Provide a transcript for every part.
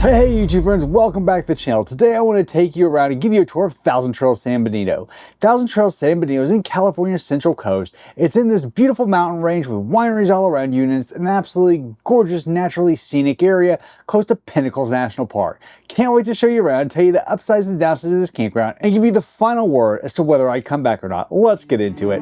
Hey YouTube friends, welcome back to the channel. Today I want to take you around and give you a tour of Thousand Trails San Benito. Thousand Trails San Benito is in California's Central Coast. It's in this beautiful mountain range with wineries all around you, and it's an absolutely gorgeous, naturally scenic area close to Pinnacles National Park. Can't wait to show you around, tell you the upsides and downsides of this campground, and give you the final word as to whether I'd come back or not. Let's get into it.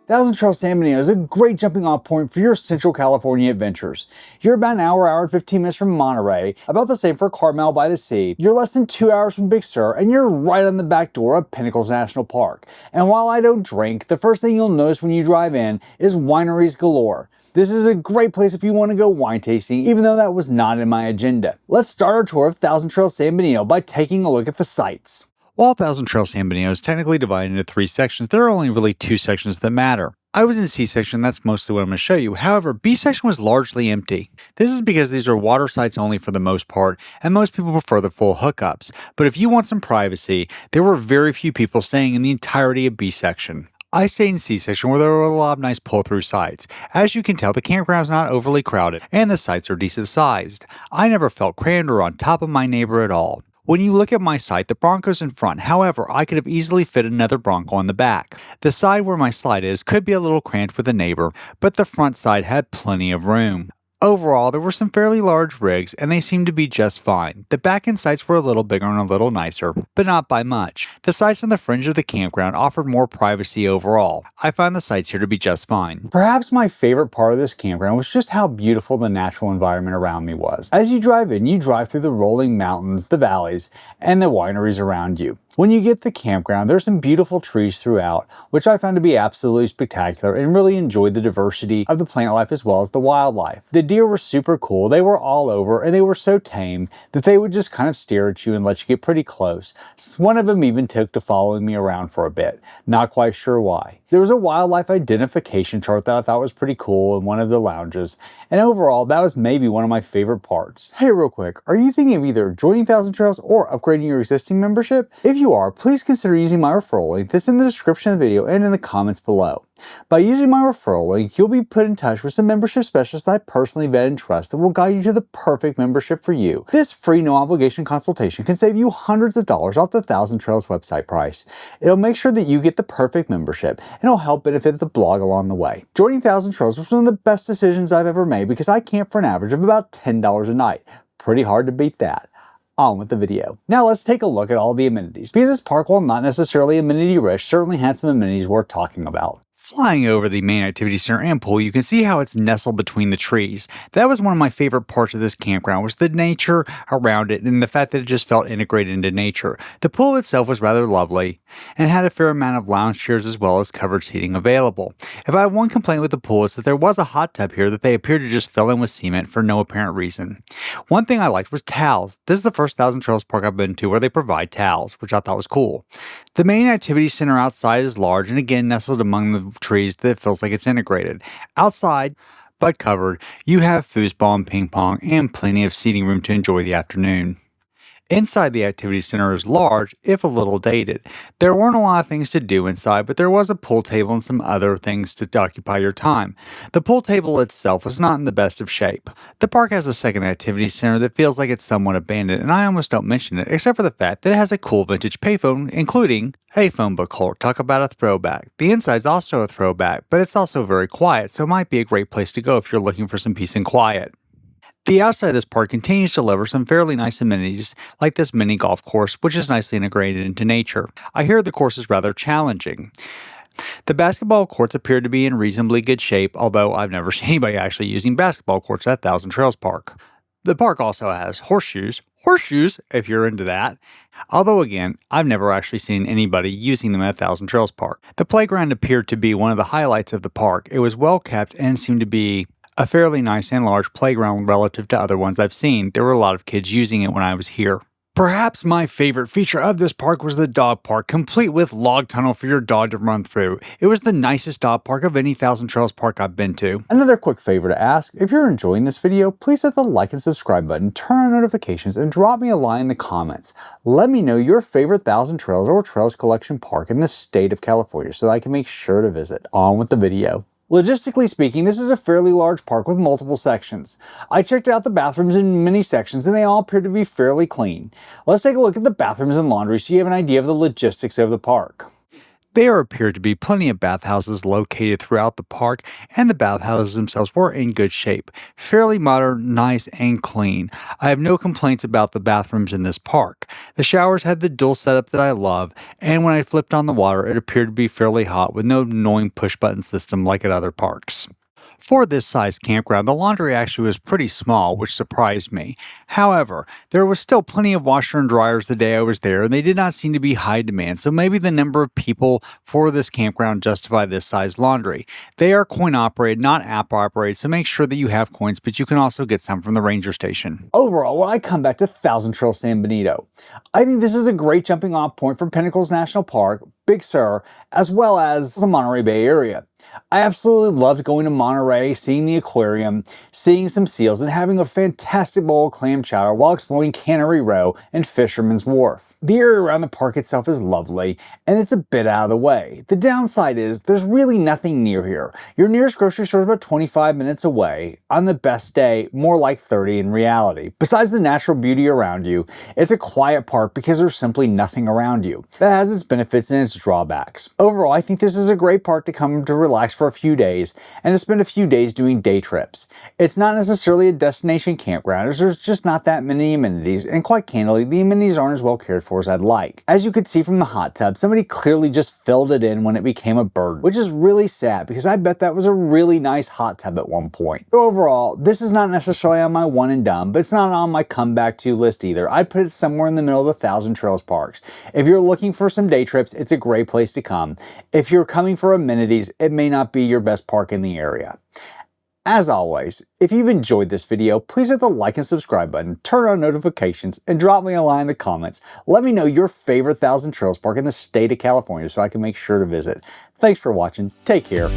Thousand Trails San Benito is a great jumping off point for your Central California adventures. You're about an hour and 15 minutes from Monterey, about the same for Carmel by the Sea. You're less than 2 hours from Big Sur, and you're right on the back door of Pinnacles National Park. And while I don't drink, the first thing you'll notice when you drive in is wineries galore. This is a great place if you want to go wine tasting, even though that was not in my agenda. Let's start our tour of Thousand Trails San Benito by taking a look at the sights. While Thousand Trails San Benito is technically divided into 3 sections, there are only really 2 sections that matter. I was in C section, that's mostly what I'm going to show you. However, B section was largely empty. This is because these are water sites only for the most part, and most people prefer the full hookups. But if you want some privacy, there were very few people staying in the entirety of B section. I stayed in C section where there were a lot of nice pull-through sites. As you can tell, the campground's not overly crowded, and the sites are decent sized. I never felt crammed or on top of my neighbor at all. When you look at my site, the Bronco's in front. However, I could have easily fit another Bronco on the back. The side where my slide is could be a little cramped with a neighbor, but the front side had plenty of room. Overall, there were some fairly large rigs, and they seemed to be just fine. The back-end sites were a little bigger and a little nicer, but not by much. The sites on the fringe of the campground offered more privacy overall. I found the sites here to be just fine. Perhaps my favorite part of this campground was just how beautiful the natural environment around me was. As you drive in, you drive through the rolling mountains, the valleys, and the wineries around you. When you get to the campground, there's some beautiful trees throughout, which I found to be absolutely spectacular and really enjoyed the diversity of the plant life as well as the wildlife. The deer were super cool. They were all over, and they were so tame that they would just kind of stare at you and let you get pretty close. One of them even took to following me around for a bit. Not quite sure why. There was a wildlife identification chart that I thought was pretty cool in one of the lounges, and overall, that was maybe one of my favorite parts. Hey, real quick, are you thinking of either joining Thousand Trails or upgrading your existing membership? If you are, please consider using my referral link that's in the description of the video and in the comments below. By using my referral link, you'll be put in touch with some membership specialists that I personally vet and trust that will guide you to the perfect membership for you. This free no-obligation consultation can save you hundreds of dollars off the Thousand Trails website price. It'll make sure that you get the perfect membership, and it'll help benefit the blog along the way. Joining Thousand Trails was one of the best decisions I've ever made because I camp for an average of about $10 a night. Pretty hard to beat that. On with the video. Now let's take a look at all the amenities, because this park, while not necessarily amenity rich, certainly had some amenities worth talking about. Flying over the main activity center and pool, you can see how it's nestled between the trees. That was one of my favorite parts of this campground, was the nature around it and the fact that it just felt integrated into nature. The pool itself was rather lovely and had a fair amount of lounge chairs as well as covered seating available. If I have one complaint with the pool, it's that there was a hot tub here that they appeared to just fill in with cement for no apparent reason. One thing I liked was towels. This is the first Thousand Trails park I've been to where they provide towels, which I thought was cool. The main activity center outside is large and again nestled among the trees that feels like it's integrated. Outside, but covered, you have foosball and ping pong and plenty of seating room to enjoy the afternoon. Inside the activity center is large, if a little dated. There weren't a lot of things to do inside, but there was a pool table and some other things to occupy your time. The pool table itself was not in the best of shape. The park has a second activity center that feels like it's somewhat abandoned, and I almost don't mention it, except for the fact that it has a cool vintage payphone, including a phone book holder. Talk about a throwback. The inside's also a throwback, but it's also very quiet, so it might be a great place to go if you're looking for some peace and quiet. The outside of this park continues to deliver some fairly nice amenities, like this mini golf course, which is nicely integrated into nature. I hear the course is rather challenging. The basketball courts appear to be in reasonably good shape, although I've never seen anybody actually using basketball courts at Thousand Trails Park. The park also has horseshoes if you're into that. Although again, I've never actually seen anybody using them at Thousand Trails Park. The playground appeared to be one of the highlights of the park. It was well kept and seemed to be a fairly nice and large playground relative to other ones I've seen. There were a lot of kids using it when I was here. Perhaps my favorite feature of this park was the dog park, complete with log tunnel for your dog to run through. It was the nicest dog park of any Thousand Trails park I've been to. Another quick favor to ask, if you're enjoying this video, please hit the like and subscribe button, turn on notifications, and drop me a line in the comments. Let me know your favorite Thousand Trails or Trails Collection park in the state of California so that I can make sure to visit. On with the video. Logistically speaking, this is a fairly large park with multiple sections. I checked out the bathrooms in many sections and they all appear to be fairly clean. Let's take a look at the bathrooms and laundry so you have an idea of the logistics of the park. There appear to be plenty of bathhouses located throughout the park, and the bathhouses themselves were in good shape. Fairly modern, nice, and clean. I have no complaints about the bathrooms in this park. The showers had the dual setup that I love, and when I flipped on the water, it appeared to be fairly hot with no annoying push-button system like at other parks. For this size campground, the laundry actually was pretty small, which surprised me. However, there was still plenty of washer and dryers the day I was there, and they did not seem to be high demand, so maybe the number of people for this campground justify this size laundry. They are coin operated, not app operated, so make sure that you have coins, but you can also get some from the ranger station. Overall, when I come back to Thousand Trails San Benito, I think this is a great jumping off point for Pinnacles National Park, Big Sur, as well as the Monterey Bay area. I absolutely loved going to Monterey, seeing the aquarium, seeing some seals, and having a fantastic bowl of clam chowder while exploring Cannery Row and Fisherman's Wharf. The area around the park itself is lovely, and it's a bit out of the way. The downside is there's really nothing near here. Your nearest grocery store is about 25 minutes away. On the best day, more like 30 in reality. Besides the natural beauty around you, it's a quiet park because there's simply nothing around you. That has its benefits and its drawbacks. Overall, I think this is a great park to come to relax for a few days and to spend a few days doing day trips. It's not necessarily a destination campground, as there's just not that many amenities, and quite candidly, the amenities aren't as well cared for as I'd like. As you could see from the hot tub, somebody clearly just filled it in when it became a burden, which is really sad because I bet that was a really nice hot tub at one point. So overall, this is not necessarily on my one and done, but it's not on my come back to list either. I'd put it somewhere in the middle of the Thousand Trails parks. If you're looking for some day trips, it's a great place to come. If you're coming for amenities, it may not be your best park in the area. As always, if you've enjoyed this video, please hit the like and subscribe button, turn on notifications, and drop me a line in the comments. Let me know your favorite Thousand Trails park in the state of California so I can make sure to visit. Thanks for watching. Take care.